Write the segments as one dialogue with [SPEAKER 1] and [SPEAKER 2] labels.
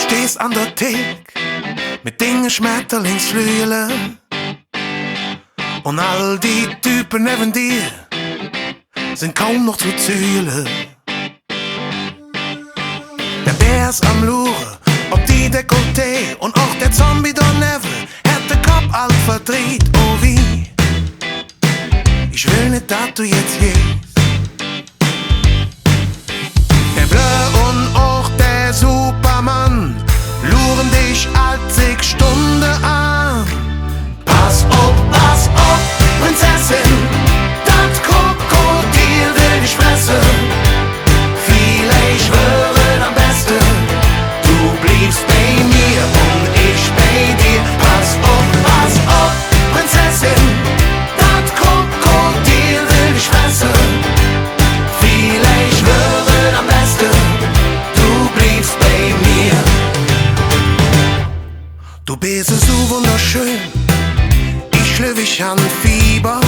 [SPEAKER 1] stehst an der Thek mit Dingen Schmetterlingsflügel und all die Typen neben dir sind kaum noch zu zählen. Der Bär ist am Luren, ob die Dekolleté und auch der Zombie daneben hat den Kopf all verdreht. Oh wie, ich will nicht, dass du jetzt gehst. Der Blö und auch der Superman luren dich all 6 Stunden an. Pass auf, Prinzessin, das Krokodil will dich fressen. Vielleicht wäre am besten, du bliebst bei mir und ich bei dir. Pass auf, Prinzessin, das Krokodil will dich fressen. Vielleicht wäre am besten, du bliebst bei mir. Du bist so wunderschön, ich schlüpf an Fieber.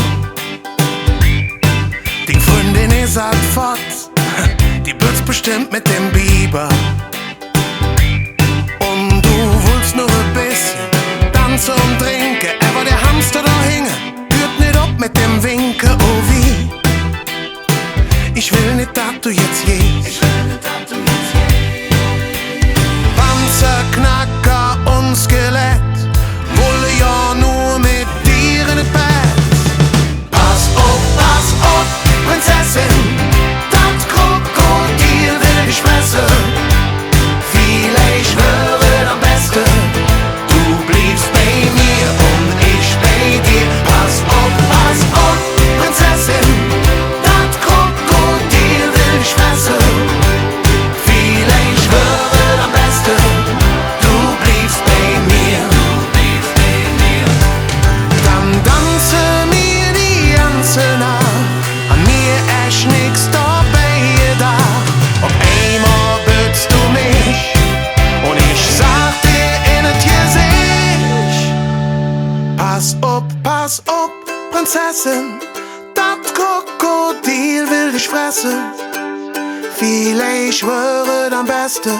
[SPEAKER 1] Die Freundin ist halt fort, die wird's bestimmt mit dem Biber. Und du willst nur ein bisschen tanzen und trinken, aber der Hamster da hinge hört nicht ab mit dem Winken. Oh wie, ich will nicht, dass du jetzt gehst. Panzerknacker und Skelett wolle ja nur mit dir in das Bett. Pass auf, Prinzessin, das Krokodil will dich fressen. Vielleicht wäre am besten, du bliebst bei mir und ich bei dir. Pass auf, Prinzessin, das Krokodil will dich fressen. Vielleicht wäre am besten, du bliebst bei mir. Dann tanze mir die ganze Nacht, an mir ist nix dabei da. Auf einmal bützt du mich und ich sag dir in das Gesicht: Pass auf, Prinzessin, das Krokodil will dich fressen. Vielleicht wäre am besten,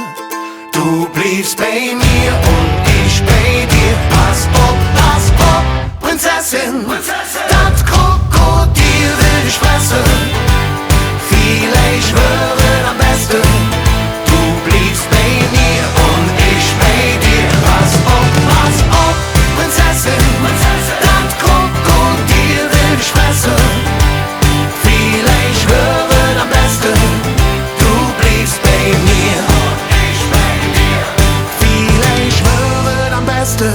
[SPEAKER 1] du bliebst bei mir und ich bei dir. Pass auf, Prinzessin, das Krokodil will dich fressen. Vielleicht wäre am besten, du bliebst bei mir und ich bei dir. Pass auf, Prinzessin, das Krokodil will dich fressen. Vielleicht wäre am besten, du bliebst bei mir und ich bei dir. Vielleicht wäre am besten,